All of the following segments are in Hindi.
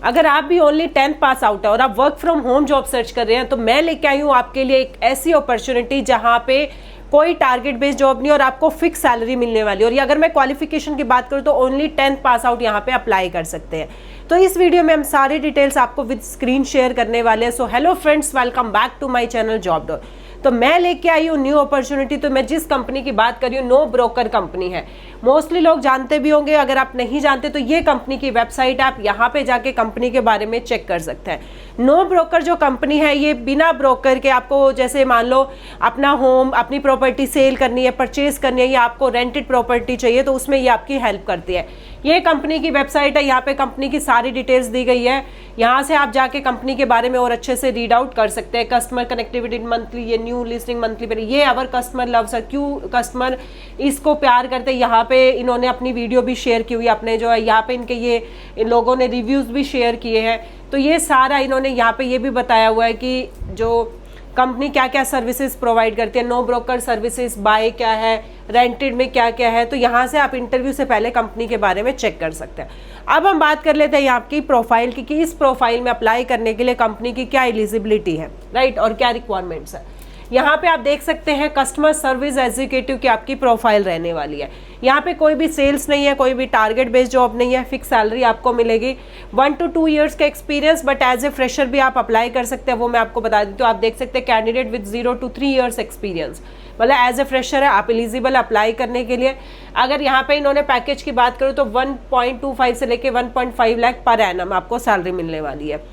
अगर आप भी ओनली 10th पास आउट है और आप work from home job search कर रहे हैं, तो मैं लेके आई हूँ आपके लिए एक ऐसी अपॉर्चुनिटी जहां पे कोई टारगेट बेस्ड जॉब नहीं और आपको फिक्स सैलरी मिलने वाली है। और ये अगर मैं क्वालिफिकेशन की बात करूँ तो ओनली 10th पास आउट यहाँ पे अप्लाई कर सकते हैं। तो इस वीडियो में हम सारी डिटेल्स आपको विद स्क्रीन शेयर करने वाले हैं। So hello friends, welcome back to my channel job dot. तो मैं लेके आई हूँ न्यू अपॉर्चुनिटी। तो मैं जिस कंपनी की बात कर रही हूँ, नो ब्रोकर कंपनी है। मोस्टली लोग जानते भी होंगे, अगर आप नहीं जानते तो ये कंपनी की वेबसाइट है, आप यहाँ पे जाके कंपनी के बारे में चेक कर सकते हैं। नो ब्रोकर जो कंपनी है, ये बिना ब्रोकर के आपको, जैसे मान लो अपना होम, अपनी प्रॉपर्टी सेल करनी है, परचेज करनी है, या आपको रेंटेड प्रॉपर्टी चाहिए, तो उसमें ये आपकी हेल्प करती है। ये कंपनी की वेबसाइट है, यहाँ पे कंपनी की सारी डिटेल्स दी गई है। यहाँ से आप जाके कंपनी के बारे में और अच्छे से रीड आउट कर सकते हैं। कस्टमर कनेक्टिविटी मंथली, ये न्यू लिस्टिंग मंथली पर, ये अवर कस्टमर लव्स, क्यों कस्टमर इसको प्यार करते हैं। यहाँ पे इन्होंने अपनी वीडियो भी शेयर की हुई, अपने जो है यहाँ पे इनके ये इन लोगों ने रिव्यूज भी शेयर किए हैं। तो ये सारा इन्होंने यहाँ पे ये भी बताया हुआ है कि जो कंपनी क्या क्या सर्विसेज प्रोवाइड करती है, नो ब्रोकर सर्विसेज, बाय क्या है, रेंटेड में क्या क्या है। तो यहाँ से आप इंटरव्यू से पहले कंपनी के बारे में चेक कर सकते हैं। अब हम बात कर लेते हैं यहाँ की प्रोफाइल की, कि इस प्रोफाइल में अप्लाई करने के लिए कंपनी की क्या एलिजिबिलिटी है, राइट, और क्या रिक्वायरमेंट्स है। यहाँ पे आप देख सकते हैं कस्टमर सर्विस एग्जीक्यूटिव की आपकी प्रोफाइल रहने वाली है। यहाँ पे कोई भी सेल्स नहीं है, कोई भी टारगेट बेस्ड जॉब नहीं है, फिक्स सैलरी आपको मिलेगी, 1 to 2 ईयर्स का experience, but as a fresher भी आप अप्लाई कर सकते हैं, वो मैं आपको बता देती हूँ। आप देख सकते हैं candidate with 0 to 3 years experience, मतलब एज ए फ्रेशर है, आप एलिजिबल अप्लाई करने के लिए। अगर यहाँ पे इन्होंने पैकेज की बात करूँ तो 1.25 से लेके 1.5 लाख पर एनम आपको सैलरी मिलने वाली है।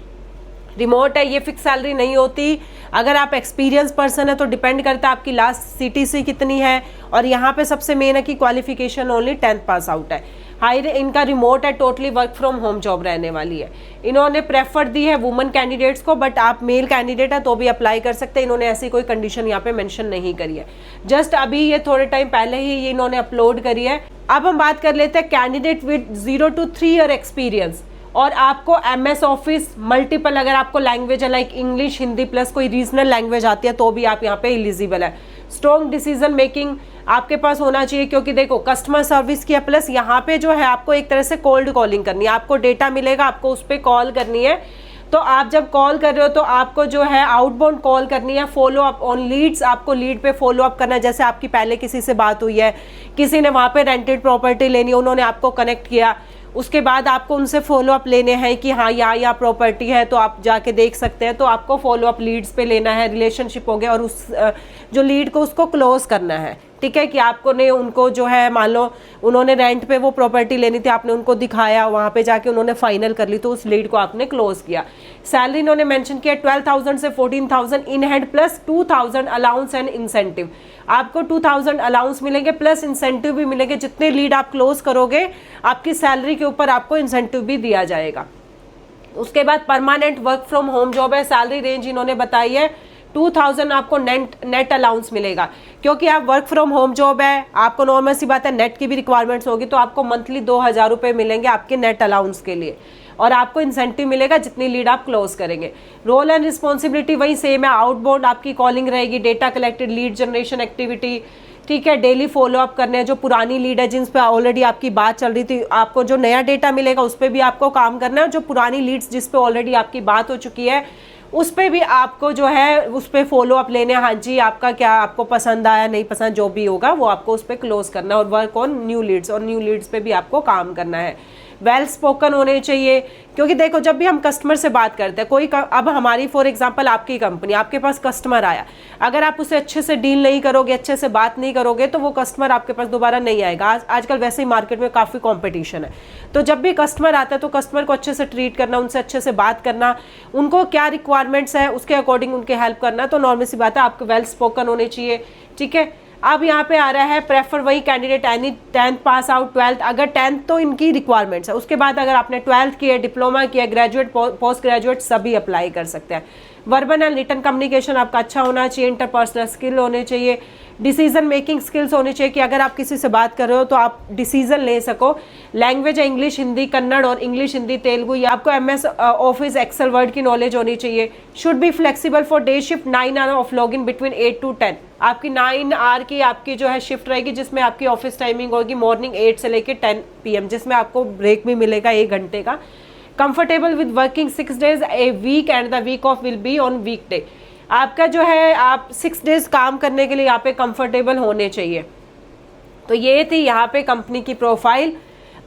रिमोट है, ये फिक्स सैलरी नहीं होती। अगर आप एक्सपीरियंस पर्सन है तो डिपेंड करता है आपकी लास्ट सीटीसी कितनी है। और यहाँ पे सबसे मेन है कि qualification only 10th pass out है। हायर इनका रिमोट है, totally work from home job रहने वाली है। इन्होंने प्रेफर दी है वुमेन कैंडिडेट्स को, बट आप मेल कैंडिडेट है तो भी अप्लाई कर सकते हैं। इन्होंने ऐसी कोई कंडीशन यहाँ पे मेंशन नहीं करी है। जस्ट अभी ये थोड़े टाइम पहले ही ये इन्होंने अपलोड करी है। अब हम बात कर लेते हैं candidate with 0 to 3 year experience, और आपको MS ऑफिस मल्टीपल, अगर आपको लैंग्वेज है लाइक इंग्लिश, हिंदी प्लस कोई रीजनल लैंग्वेज आती है तो भी आप यहाँ पे एलिजिबल है। स्ट्रॉन्ग डिसीजन मेकिंग आपके पास होना चाहिए, क्योंकि देखो कस्टमर सर्विस की है, प्लस यहाँ पे जो है आपको एक तरह से कोल्ड कॉलिंग करनी है। आपको डेटा मिलेगा, आपको उस पर कॉल करनी है। तो आप जब कॉल कर रहे हो तो आपको जो है आउटबाउंड कॉल करनी है, फॉलो अप ऑन लीड्स, आपको लीड पे फॉलो अप करना है। जैसे आपकी पहले किसी से बात हुई है, किसी ने वहाँ पे रेंटेड प्रॉपर्टी लेनी है, उन्होंने आपको कनेक्ट किया, उसके बाद आपको उनसे फॉलो अप लेने हैं कि हाँ यहाँ प्रॉपर्टी है तो आप जाके देख सकते हैं। तो आपको फॉलो अप लीड्स पे लेना है, रिलेशनशिप हो गया, और उस जो लीड को उसको क्लोज करना है। ठीक है, कि आपको ने उनको जो है, मान लो उन्होंने रेंट पे वो प्रॉपर्टी लेनी थी, आपने उनको दिखाया, वहाँ पे जाके उन्होंने फाइनल कर ली, तो उस लीड को आपने क्लोज किया। सैलरी इन्होंने मेंशन किया 12,000 से 14,000 in hand, plus 2,000 allowance and incentive. आपको 2,000 अलाउंस मिलेंगे, प्लस इंसेंटिव भी मिलेंगे। जितने लीड आप क्लोज करोगे, आपकी सैलरी के ऊपर आपको इंसेंटिव भी दिया जाएगा। उसके बाद permanent work from home job है। सैलरी रेंज इन्होंने बताई है 2,000 आपको नेट अलाउंस मिलेगा, क्योंकि आप वर्क फ्रॉम होम जॉब है, आपको नॉर्मल सी बात है नेट की भी रिक्वायरमेंट्स होगी, तो आपको मंथली 2,000 रुपये मिलेंगे आपके नेट अलाउंस के लिए, और आपको इंसेंटिव मिलेगा जितनी लीड आप क्लोज करेंगे। रोल एंड रिस्पॉन्सिबिलिटी वही सेम है। आउटबाउंड आपकी कॉलिंग रहेगी, data collected, lead generation activity, ठीक है, डेली फॉलो अप करने हैं। जो पुरानी लीड है जिन पे ऑलरेडी आपकी बात चल रही थी, आपको जो नया डेटा मिलेगा उस पर भी आपको काम करना है। जो पुरानी लीड्स जिस पे ऑलरेडी आपकी बात हो चुकी है उस पर भी आपको जो है उस पर फॉलो अप लेने, हाँ जी आपका क्या, आपको पसंद आया नहीं पसंद, जो भी होगा वो आपको उस पर क्लोज करना है। और वर्क ऑन न्यू लीड्स, और न्यू लीड्स पे भी आपको काम करना है। वेल स्पोकन होने चाहिए, क्योंकि देखो जब भी हम कस्टमर से बात करते हैं, कोई अब हमारी फॉर एग्जांपल आपकी कंपनी, आपके पास कस्टमर आया, अगर आप उसे अच्छे से डील नहीं करोगे, अच्छे से बात नहीं करोगे, तो वो कस्टमर आपके पास दोबारा नहीं आएगा। आजकल वैसे ही मार्केट में काफ़ी कॉम्पिटिशन है। तो जब भी कस्टमर आता है तो कस्टमर को अच्छे से ट्रीट करना, उनसे अच्छे से बात करना, उनको क्या रिक्वायरमेंट्स है उसके अकॉर्डिंग उनके हेल्प करना। तो नॉर्मल सी बात है, आपको वेल स्पोकन होने चाहिए। ठीक है, अब यहाँ पे आ रहा है प्रेफर वही candidate any 10th pass out, 12th, अगर 10th तो इनकी रिक्वायरमेंट्स है, उसके बाद अगर आपने 12th किया, डिप्लोमा किया, ग्रेजुएट, पोस्ट ग्रेजुएट, सभी अप्लाई कर सकते हैं। वर्बल एंड रिटन कम्युनिकेशन आपका अच्छा होना चाहिए, इंटरपर्सनल स्किल होने चाहिए, डिसीजन मेकिंग स्किल्स होनी चाहिए, कि अगर आप किसी से बात कर रहे हो तो आप डिसीजन ले सको। लैंग्वेज है इंग्लिश, हिंदी, कन्नड़, और इंग्लिश, हिंदी, तेलुगु, या आपको MS ऑफिस, एक्सेल, वर्ड की नॉलेज होनी चाहिए। Should be flexible for day shift, 9 hour of log in between 8 to 10। आपकी 9 आवर की आपकी जो है शिफ्ट रहेगी, जिसमें आपकी ऑफिस टाइमिंग होगी मॉर्निंग 8 से लेकर 10 PM, जिसमें आपको ब्रेक भी मिलेगा 1 घंटे का। Comfortable with working 6 days a week and the week off will be on weekday. आपका जो है आप 6 days काम करने के लिए यहाँ पे कंफर्टेबल होने चाहिए। तो ये थी यहाँ पे कंपनी की प्रोफाइल।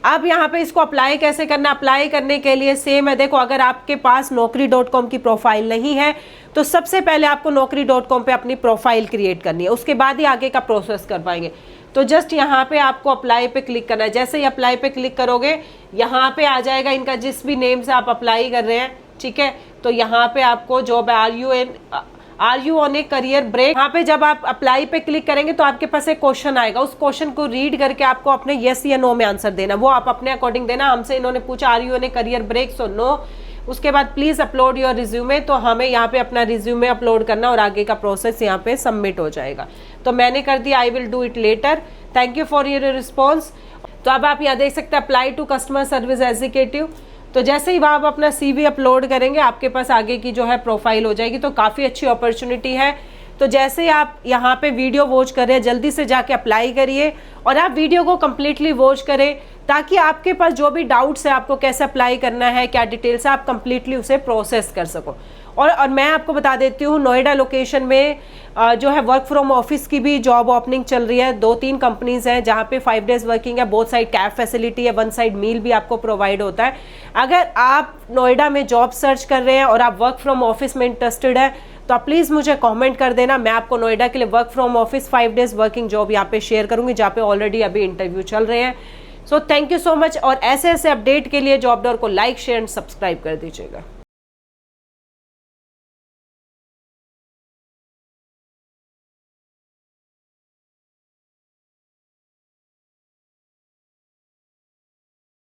अब यहाँ पे इसको अप्लाई कैसे करना, अप्लाई करने के लिए सेम है। देखो, अगर आपके पास naukri.com की प्रोफाइल नहीं है तो सबसे पहले आपको naukri.com पे अपनी प्रोफाइल क्रिएट करनी है, उसके बाद ही आगे का प्रोसेस कर पाएंगे। तो जस्ट यहाँ पे आपको अप्लाई पे क्लिक करना है। जैसे ही अप्लाई पे क्लिक करोगे यहाँ पे आ जाएगा इनका जिस भी नेम से आप अप्लाई कर रहे हैं, ठीक है। तो यहाँ पे आपको job are you on a career break, यहाँ पे जब आप अप्लाई पे क्लिक करेंगे तो आपके पास एक क्वेश्चन आएगा, उस क्वेश्चन को रीड करके आपको अपने यस या नो में आंसर देना। वो आप अपने अकॉर्डिंग देना। हमसे इन्होंने पूछा are you on a career break, so no. उसके बाद प्लीज अपलोड योर रिज्यूमे, तो हमें यहाँ पे अपना रिज्यूमे अपलोड करना और आगे का प्रोसेस यहाँ पे सबमिट हो जाएगा। तो मैंने कर दिया, I will do it later, thank you for your response. तो अब आप यहाँ देख सकते हैं apply to customer service executive. तो जैसे ही आप अपना CV अपलोड करेंगे आपके पास आगे की जो है प्रोफाइल हो जाएगी। तो काफ़ी अच्छी अपॉर्चुनिटी है। तो जैसे ही आप यहाँ पे वीडियो वॉच कर रहे हैं जल्दी से जाके अप्लाई करिए और आप वीडियो को कम्प्लीटली वॉच करें ताकि आपके पास जो भी डाउट्स है, आपको कैसे अप्लाई करना है, क्या डिटेल्स है, आप कम्प्लीटली उसे प्रोसेस कर सको। और मैं आपको बता देती हूँ, नोएडा लोकेशन में जो है वर्क फ्रॉम ऑफिस की भी जॉब ओपनिंग चल रही है। 2-3 कंपनीज हैं जहाँ पे 5 days वर्किंग है, बोथ साइड कैब फैसिलिटी है, 1 side मील भी आपको प्रोवाइड होता है। अगर आप नोएडा में जॉब सर्च कर रहे हैं और आप वर्क फ्रॉम ऑफिस में इंटरेस्टेड है तो आप प्लीज़ मुझे कमेंट कर देना। मैं आपको नोएडा के लिए work from office 5 days working job यहाँ पे शेयर करूँगी जहाँ पे ऑलरेडी अभी इंटरव्यू चल रहे हैं। So thank you so much. और ऐसे अपडेट के लिए जॉब डोर को लाइक, शेयर एंड सब्सक्राइब कर दीजिएगा।